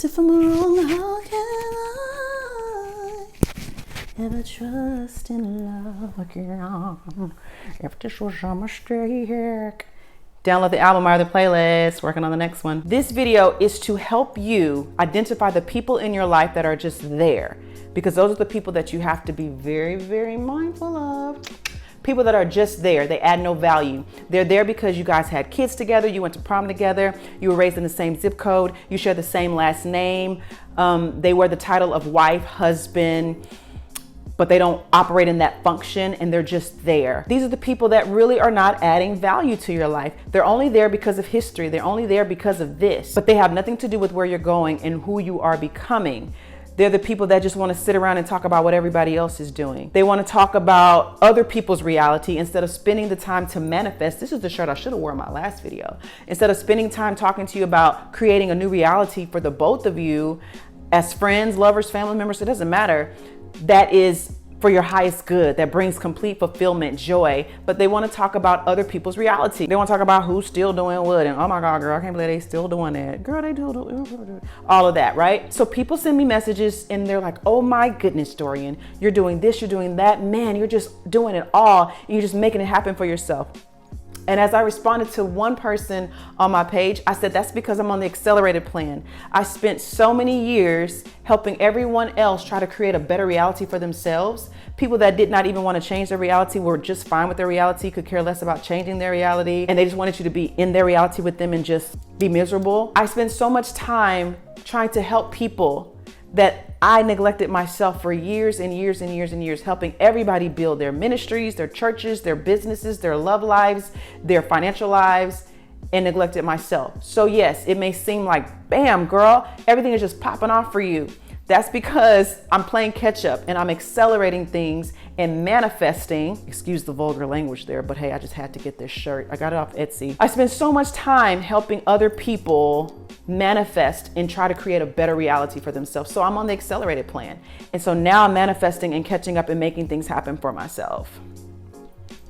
If I'm wrong, how can I ever trust in love again? If this was a mistake. Download the album or the playlist. Working on the next one. This video is to help you identify the people in your life that are just there, because those are the people that you have to be very, very mindful of. People that are just there, they add no value. They're there because you guys had kids together, you went to prom together, you were raised in the same zip code, you share the same last name, they wear the title of wife, husband, but they don't operate in that function and they're just there. These are the people that really are not adding value to your life. They're only there because of history, they're only there because of this, but they have nothing to do with where you're going and who you are becoming. They're the people that just want to sit around and talk about what everybody else is doing. They want to talk about other people's reality instead of spending the time to manifest. This is the shirt I should have worn in my last video. Instead of spending time talking to you about creating a new reality for the both of you as friends, lovers, family members, it doesn't matter. That is for your highest good, that brings complete fulfillment, joy, but they want to talk about other people's reality. They want to talk about who's still doing what, and oh my God, girl, I can't believe they still doing that. Girl, they do all of that, right? So people send me messages and they're like, oh my goodness, Dorian, you're doing this, you're doing that. Man, you're just doing it all and you're just making it happen for yourself. And as I responded to one person on my page, I said, that's because I'm on the accelerated plan. I spent so many years helping everyone else try to create a better reality for themselves. People that did not even want to change their reality were just fine with their reality, could care less about changing their reality. And they just wanted you to be in their reality with them and just be miserable. I spent so much time trying to help people that I neglected myself for years and years and years and years, helping everybody build their ministries, their churches, their businesses, their love lives, their financial lives, and neglected myself. So yes, it may seem like, bam, girl, everything is just popping off for you. That's because I'm playing catch up and I'm accelerating things and manifesting. Excuse the vulgar language there, but hey, I just had to get this shirt. I got it off Etsy. I spend so much time helping other people manifest and try to create a better reality for themselves. So I'm on the accelerated plan. And so now I'm manifesting and catching up and making things happen for myself.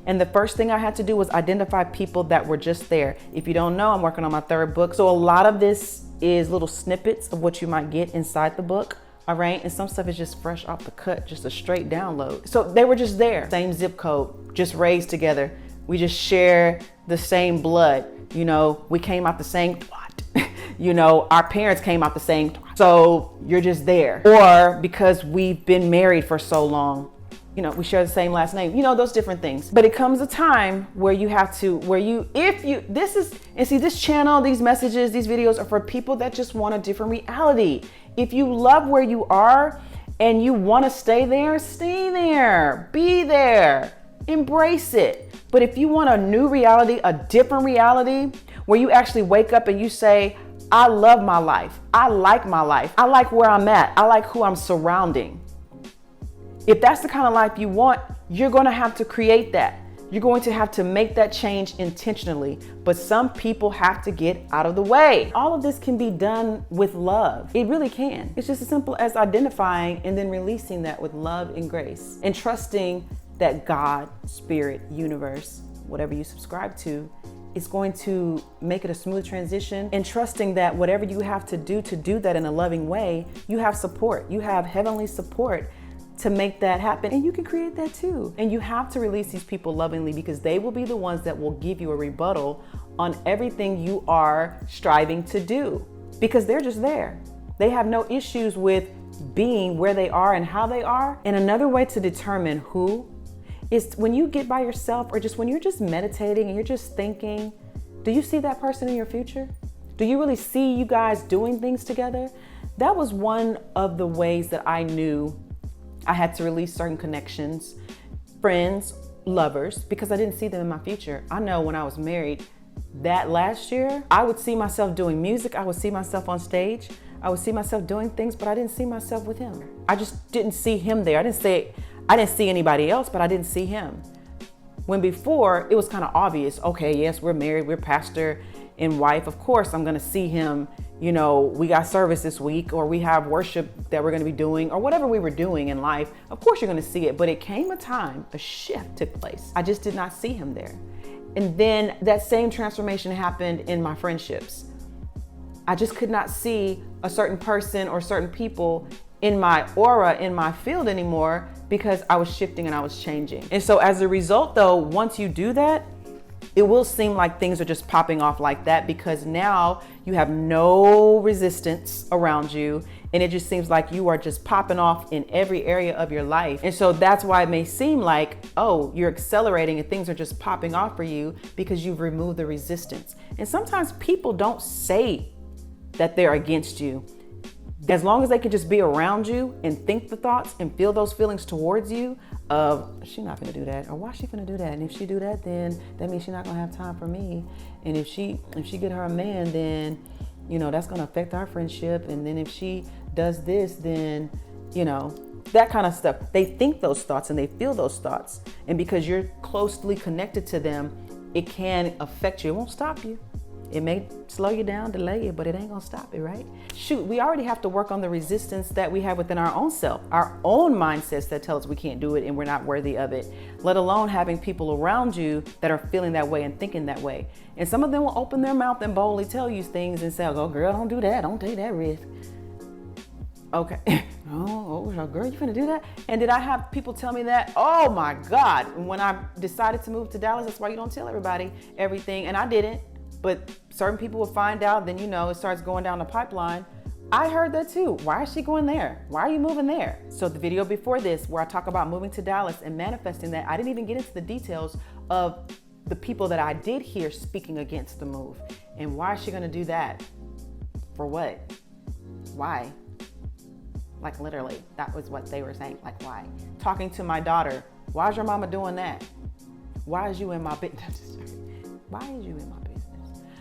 And the first thing I had to do was identify people that were just there. If you don't know, I'm working on my third book. So a lot of this is little snippets of what you might get inside the book. All right. And some stuff is just fresh off the cut, just a straight download. So they were just there. Same zip code, just raised together. We just share the same blood. You know, we came out the same twat. You know, our parents came out the same twat. So you're just there. Or because we've been married for so long, you know, we share the same last name, you know, those different things. But it comes a time where you have to, this channel, these messages, these videos are for people that just want a different reality. If you love where you are and you want to stay there, be there, embrace it. But if you want a new reality, a different reality, where you actually wake up and you say, I love my life. I like my life. I like where I'm at. I like who I'm surrounding. If that's the kind of life you want, you're going to have to create that. You're going to have to make that change intentionally. But some people have to get out of the way. All of this can be done with love. It really can. It's just as simple as identifying and then releasing that with love and grace and trusting that God, spirit, universe, whatever you subscribe to, is going to make it a smooth transition, and trusting that whatever you have to do that in a loving way, you have support. You have heavenly support to make that happen. And you can create that too. And you have to release these people lovingly, because they will be the ones that will give you a rebuttal on everything you are striving to do, because they're just there. They have no issues with being where they are and how they are. And another way to determine who is when you get by yourself, or just when you're just meditating and you're just thinking, do you see that person in your future? Do you really see you guys doing things together? That was one of the ways that I knew I had to release certain connections, friends, lovers, because I didn't see them in my future. I know when I was married, that last year, I would see myself doing music. I would see myself on stage. I would see myself doing things, but I didn't see myself with him. I just didn't see him there. I didn't see anybody else, but I didn't see him. When before, it was kind of obvious. Okay, yes, we're married, we're pastor and wife. Of course, I'm going to see him. You know, we got service this week, or we have worship that we're going to be doing, or whatever we were doing in life. Of course, you're going to see it. But it came a time, a shift took place. I just did not see him there. And then that same transformation happened in my friendships. I just could not see a certain person or certain people in my aura, in my field anymore, because I was shifting and I was changing. And so as a result though, once you do that, it will seem like things are just popping off like that, because now you have no resistance around you, and it just seems like you are just popping off in every area of your life. And so that's why it may seem like, oh, you're accelerating and things are just popping off for you, because you've removed the resistance. And sometimes people don't say that they're against you. As long as they can just be around you and think the thoughts and feel those feelings towards you of, she's not gonna do that, or why she gonna do that? And if she do that, then that means she's not gonna have time for me. And if she get her a man, then, you know, that's gonna affect our friendship. And then if she does this, then, you know, that kind of stuff. They think those thoughts and they feel those thoughts. And because you're closely connected to them, it can affect you. It won't stop you. It may slow you down, delay you, but it ain't gonna stop it, right? Shoot, we already have to work on the resistance that we have within our own self, our own mindsets that tell us we can't do it and we're not worthy of it, let alone having people around you that are feeling that way and thinking that way. And some of them will open their mouth and boldly tell you things and say, oh, girl, don't do that. Don't take that risk. Okay. Oh, girl, you finna do that? And did I have people tell me that? Oh my God. When I decided to move to Dallas, that's why you don't tell everybody everything. And I didn't. But certain people will find out, then, you know, it starts going down the pipeline. I heard that too. Why is she going there? Why are you moving there? So the video before this, where I talk about moving to Dallas and manifesting that, I didn't even get into the details of the people that I did hear speaking against the move. And why is she gonna do that? For what? Why? Like literally, that was what they were saying. Like, why? Talking to my daughter, why is your mama doing that? Why is you in my business? Why is you in my business?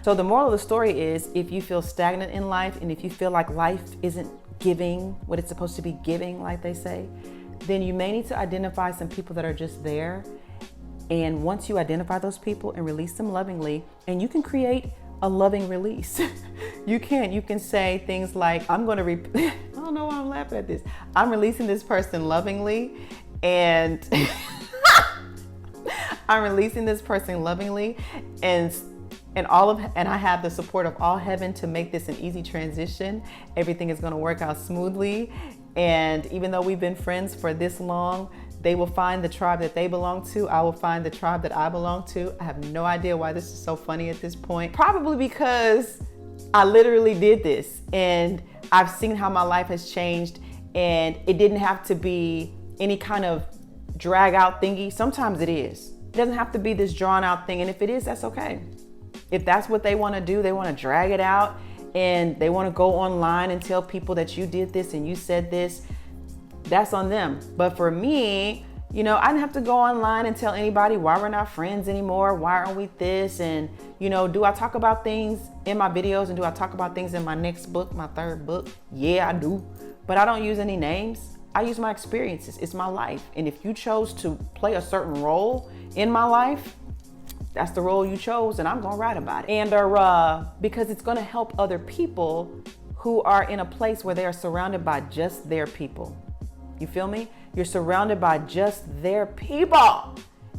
So the moral of the story is, if you feel stagnant in life and if you feel like life isn't giving what it's supposed to be giving, like they say, then you may need to identify some people that are just there. And once you identify those people and release them lovingly, and you can create a loving release. You can say things like, I don't know why I'm laughing at this. I'm releasing this person lovingly, and I'm releasing this person lovingly, and I have the support of all heaven to make this an easy transition. Everything is going to work out smoothly. And even though we've been friends for this long, they will find the tribe that they belong to. I will find the tribe that I belong to. I have no idea why this is so funny at this point. Probably because I literally did this and I've seen how my life has changed, and it didn't have to be any kind of drag out thingy. Sometimes it is. It doesn't have to be this drawn out thing. And if it is, that's okay. If that's what they want to do, they want to drag it out and they want to go online and tell people that you did this and you said this, that's on them. But for me, you know, I didn't have to go online and tell anybody why we're not friends anymore. Why aren't we this? And, you know, do I talk about things in my videos, and do I talk about things in my next book, my third book? Yeah, I do. But I don't use any names. I use my experiences. It's my life. And if you chose to play a certain role in my life, that's the role you chose, and I'm gonna write about it. And because it's gonna help other people who are in a place where they are surrounded by just their people. You feel me? You're surrounded by just their people,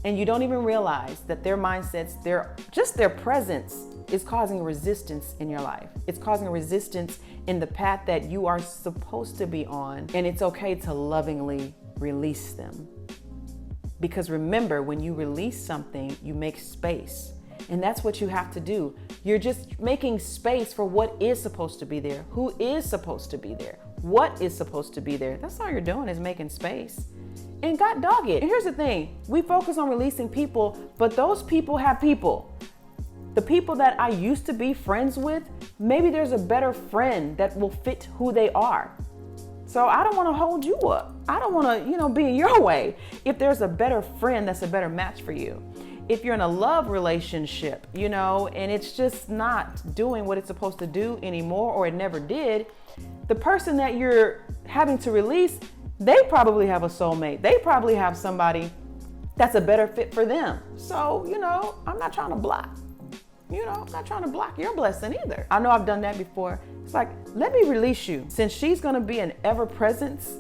and you don't even realize that their mindsets, their presence is causing resistance in your life. It's causing resistance in the path that you are supposed to be on, and it's okay to lovingly release them. Because remember, when you release something, you make space. And that's what you have to do. You're just making space for what is supposed to be there, who is supposed to be there, what is supposed to be there. That's all you're doing, is making space. And God dog it. And here's the thing, we focus on releasing people, but those people have people. The people that I used to be friends with, maybe there's a better friend that will fit who they are. So I don't want to hold you up. I don't want to, be in your way. If there's a better friend, that's a better match for you. If you're in a love relationship, and it's just not doing what it's supposed to do anymore, or it never did, the person that you're having to release, they probably have a soulmate. They probably have somebody that's a better fit for them. So, I'm not trying to block. I'm not trying to block your blessing either. I know I've done that before. It's like, let me release you. Since she's going to be an ever presence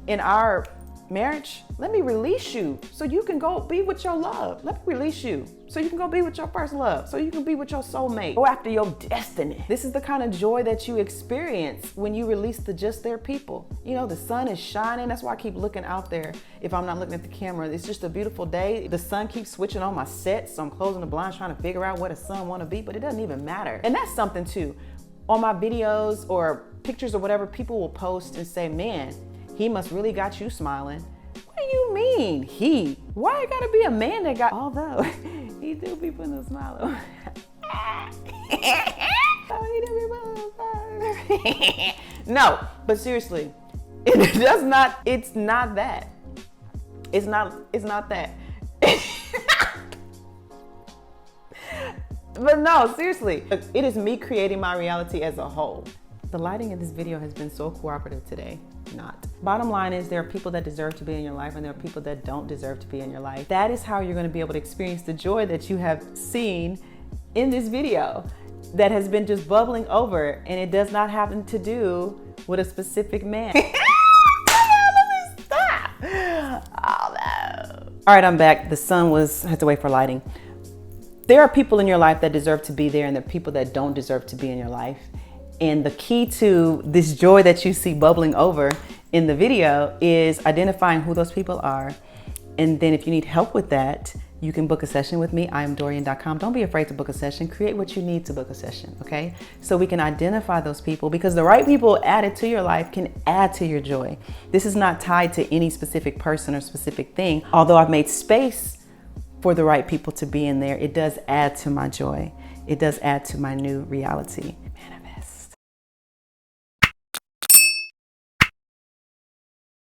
in our marriage, let me release you so you can go be with your love. Let me release you so you can go be with your first love, so you can be with your soulmate, go after your destiny. This is the kind of joy that you experience when you release the just there people. You know, the sun is shining. That's why I keep looking out there. If I'm not looking at the camera, it's just a beautiful day. The sun keeps switching on my set, so I'm closing the blinds trying to figure out where the sun want to be, but it doesn't even matter. And that's something too. On my videos or pictures or whatever, people will post and say, man, he must really got you smiling. What do you mean, he? Why it gotta be a man that got, although he do be putting a smile on. No, but seriously, it does not, it's not that. It's not that. But no, seriously, it is me creating my reality as a whole. The lighting in this video has been so cooperative today. Not. Bottom line is there are people that deserve to be in your life and there are people that don't deserve to be in your life. That is how you're going to be able to experience the joy that you have seen in this video that has been just bubbling over, and it does not have to do with a specific man. Let me stop. Oh no. All right, I'm back. The sun had to wait for lighting. There are people in your life that deserve to be there and there are people that don't deserve to be in your life. And the key to this joy that you see bubbling over in the video is identifying who those people are. And then if you need help with that, you can book a session with me. IamDorian.com. Don't be afraid to book a session. Create what you need to book a session, okay? So we can identify those people, because the right people added to your life can add to your joy. This is not tied to any specific person or specific thing. Although I've made space for the right people to be in there, it does add to my joy. It does add to my new reality.